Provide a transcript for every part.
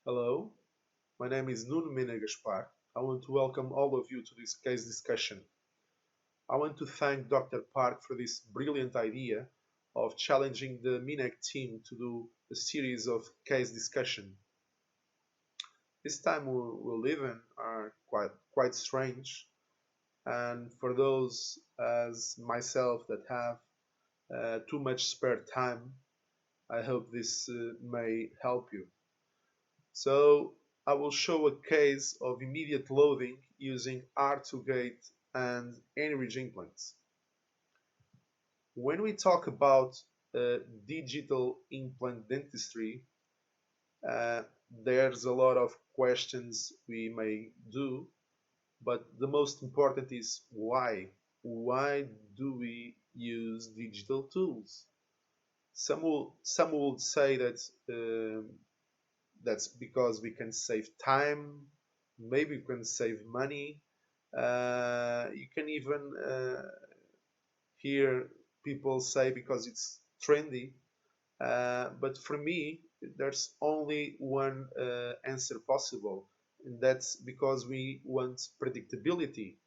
Hello, my name is Nuno Mena Gaspar. I want to welcome all of you to this case discussion. I want to thank Dr. Park for this brilliant idea of challenging the MINEC team to do a series of case discussion. This time we live in are quite strange, and for those as myself that have too much spare time, I hope this may help you. So I will show a case of immediate loading using R2Gate and Enrich implants. When we talk about digital implant dentistry, uh, there's a lot of questions we may do, but the most important is why? Why do we use digital tools? Some will say that that's because we can save time, maybe we can save money. You can even hear people say because it's trendy. But for me, there's only one answer possible, and that's because we want predictability.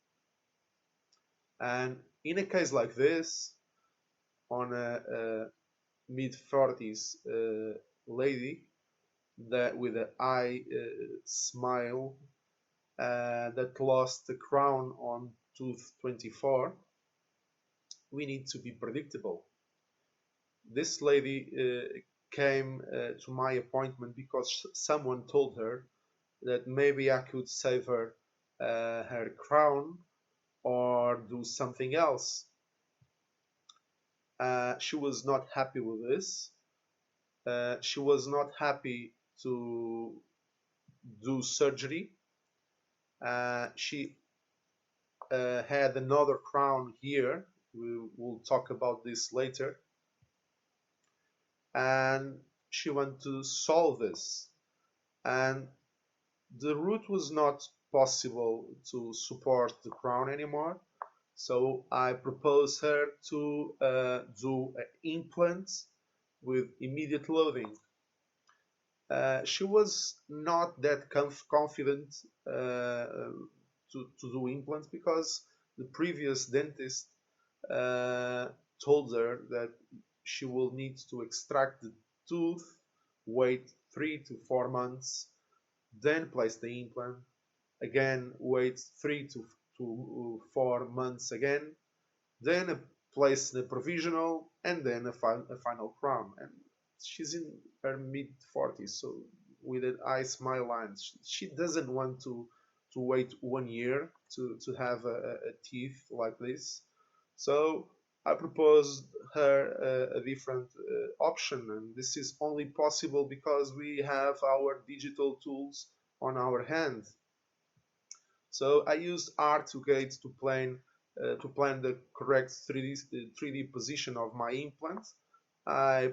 And in a case like this, on a mid 40s lady that with an eye smile that lost the crown on tooth 24, we need to be predictable. This lady came to my appointment because someone told her that maybe I could save her crown or do something else. She was not happy with this. She was not happy to do surgery. She had another crown here. We will talk about this later. And she wanted to solve this. And the route was not possible to support the crown anymore. So I proposed her to do an implant with immediate loading. She was not that confident to do implants because the previous dentist uh, told her that she will need to extract the tooth, wait 3 to 4 months, then place the implant, again wait 3 to 4 months again, then place the provisional, and then a final crown. And she's in her mid 40s, so with an eye smile line, she doesn't want to wait 1 year to have a teeth like this. So I proposed her a different option, and this is only possible because we have our digital tools on our hand. So I used R2Gate to plan the correct 3D position of my implant. I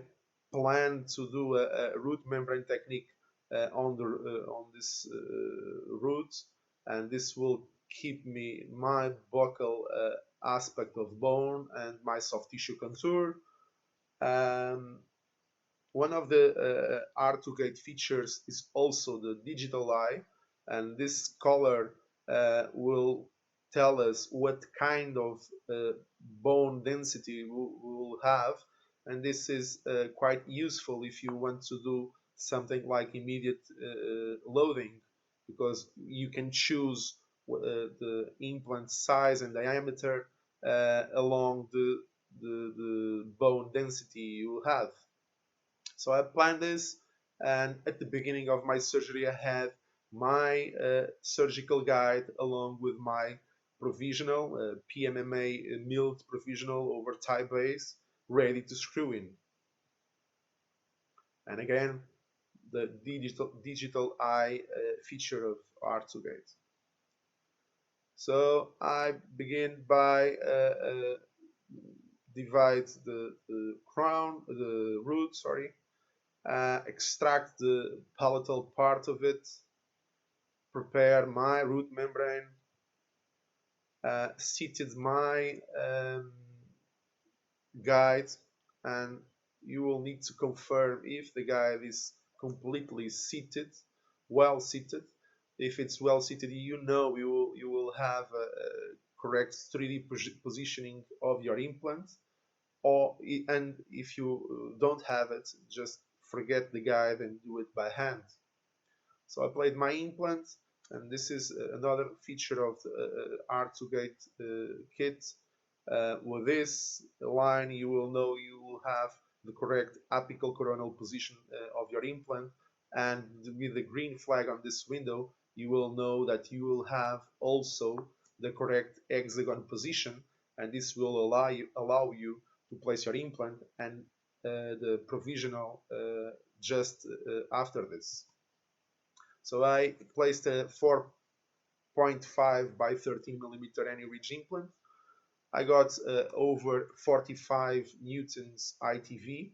plan to do a root membrane technique on this root, and this will keep me my buccal aspect of bone and my soft tissue contour. Um, One of the R2Gate features is also the digital eye, and this color will tell us what kind of bone density we will have, and this is quite useful if you want to do something like immediate loading, because you can choose the implant size and diameter along the bone density you have. So I planned this, and at the beginning of my surgery, I had my surgical guide along with my provisional PMMA milled provisional over tie base ready to screw in. And again, the digital eye feature of R2Gate. So I begin by divide the crown, the root, sorry, extract the palatal part of it, prepare my root membrane, seated my guide, and you will need to confirm if the guide is completely seated. well seated. If it's well seated, you will have a correct 3D positioning of your implant. And if you don't have it, just forget the guide and do it by hand. So I played my implant, and this is another feature of the R2Gate kit. With this line, you will know you will have the correct apical coronal position of your implant, and with the green flag on this window, you will know that you will have also the correct hexagon position, and this will allow you to place your implant and the provisional just after this. So I placed a 4.5 by 13 millimeter any ridge implant. I got over 45 newtons ITV,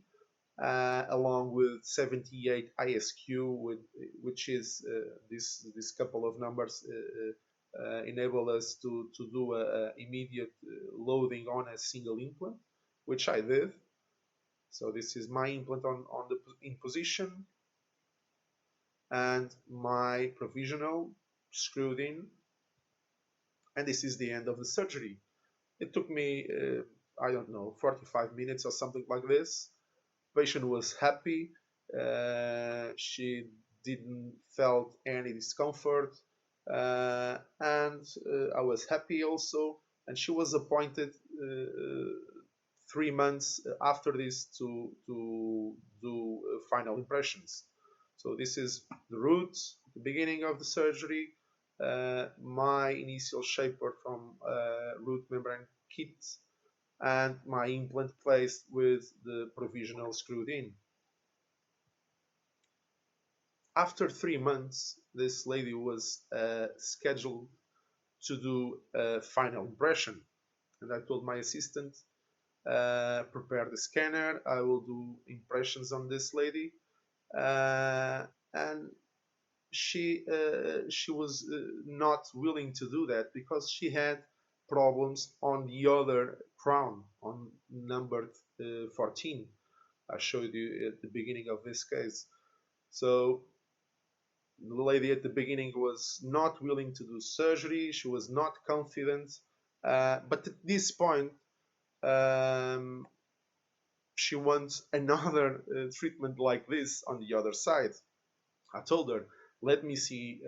along with 78 ISQ, which is this couple of numbers enable us to do a immediate loading on a single implant, which I did. So this is my implant in position, and my provisional screwed in, and this is the end of the surgery. It took me, I don't know, 45 minutes or something like this. Patient was happy. She didn't felt any discomfort, and I was happy also. And she was appointed 3 months after this to do final impressions. So this is the root, the beginning of the surgery, my initial shaper from root membrane kit, and my implant placed with the provisional screwed in. After 3 months, this lady was scheduled to do a final impression, and I told my assistant, prepare the scanner, I will do impressions on this lady, and she was not willing to do that because she had problems on the other crown, on number 14. I showed you at the beginning of this case. So the lady at the beginning was not willing to do surgery. She was not confident, but at this point, um, she wants another treatment like this on the other side. I told her, let me see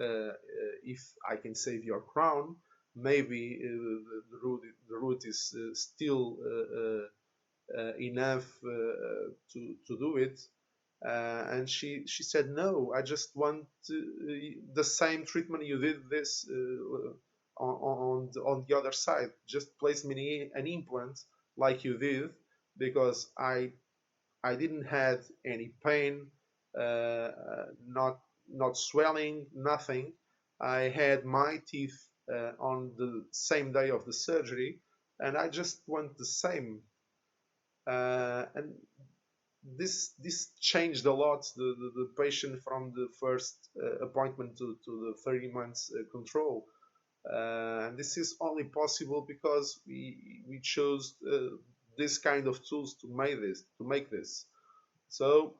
if I can save your crown. Maybe the root is still enough to do it. And she said, no, I just want the same treatment you did this on the other side. Just place me an implant like you did, because I didn't have any pain, uh, not swelling, nothing. I had my teeth on the same day of the surgery, and I just want the same. And this changed a lot the patient from the first appointment to the 30 months control. And this is only possible because we chose this kind of tools to make this. So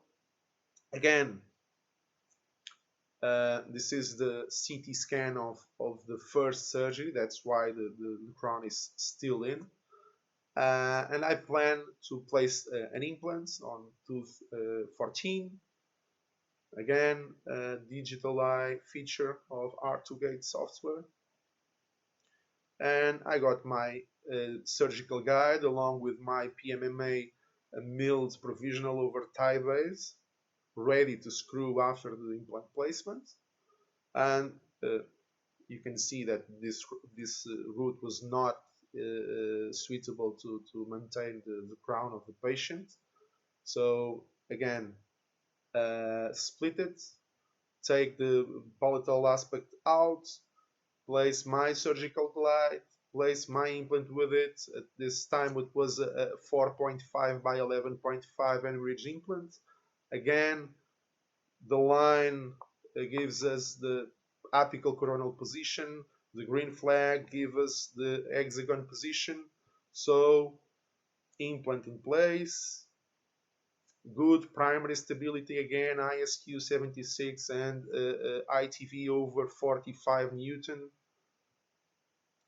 again, this is the CT scan of the first surgery. That's why the crown is still in. And I plan to place an implant on tooth 14. Again, digital eye feature of R2Gate software. And I got my surgical guide along with my PMMA milled provisional over tie base, ready to screw after the implant placement. And you can see that this route was not suitable to maintain the crown of the patient. So again, split it, take the palatal aspect out, place my surgical glide, place my implant with it. At this time it was a 4.5 by 11.5 Enridge implant. Again, the line gives us the apical coronal position, the green flag gives us the hexagon position. So implant in place, good primary stability again, ISQ 76 and ITV over 45 Newton.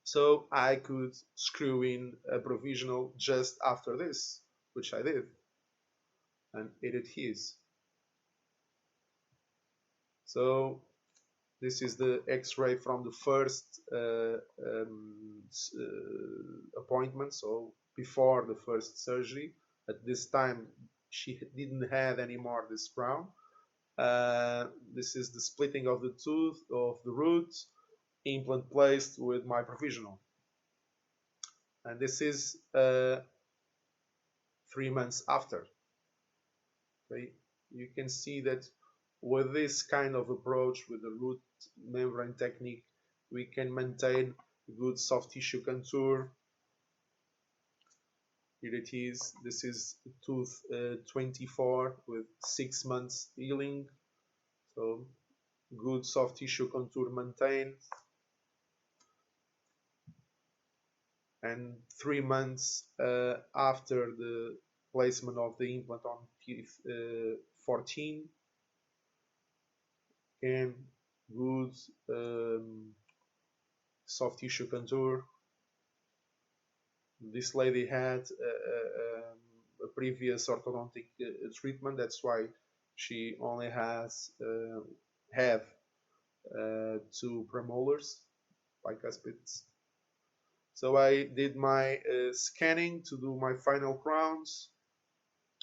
So I could screw in a provisional just after this, which I did, and it is. So this is the X-ray from the first appointment, so before the first surgery. At this time, she didn't have anymore this crown. This is the splitting of the tooth, of the root, implant placed with my provisional. And this is 3 months after. Okay? You can see that with this kind of approach, with the root membrane technique, we can maintain good soft tissue contour. Here it is. This is tooth 24 with 6 months healing. So good soft tissue contour maintained. And 3 months after the placement of the implant on teeth 14, and good soft tissue contour. This lady had a previous orthodontic treatment. That's why she only has have 2 premolars, bicuspids. So I did my scanning to do my final crowns.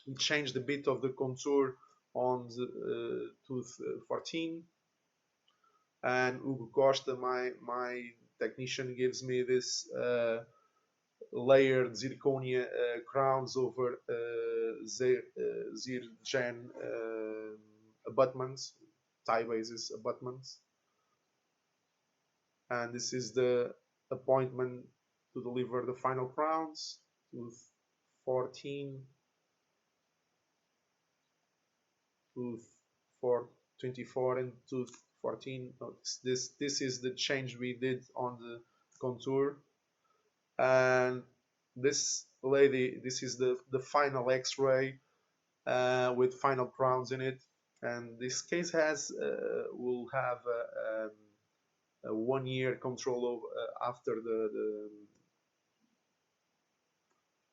We changed a bit of the contour on the tooth 14. And Hugo Costa, my technician, gives me this layered zirconia crowns over zircon abutments, tie basis abutments. And this is the appointment to deliver the final crowns, tooth 14, tooth 24, and tooth 14. This is the change we did on the contour. And this lady, this is the final X-ray with final crowns in it. And this case has will have a 1 year control of,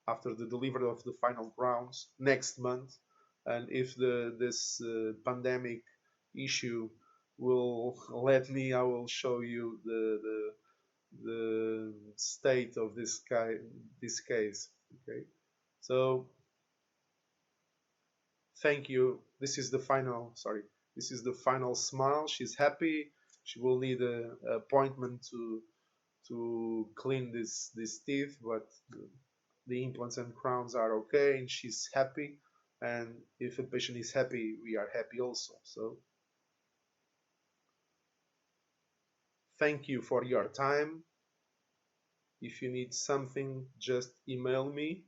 after the delivery of the final crowns next month. And if this pandemic issue will let me, I will show you the state of this case. Okay, so thank you. This is the final, sorry, this is the final smile. She's happy. She will need an appointment to clean these teeth, but the implants and crowns are okay, and she's happy. And if a patient is happy, we are happy also. So thank you for your time. If you need something, just email me.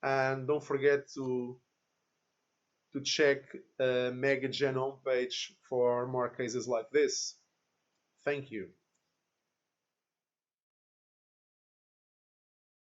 And don't forget to check MegaGen homepage for more cases like this. Thank you.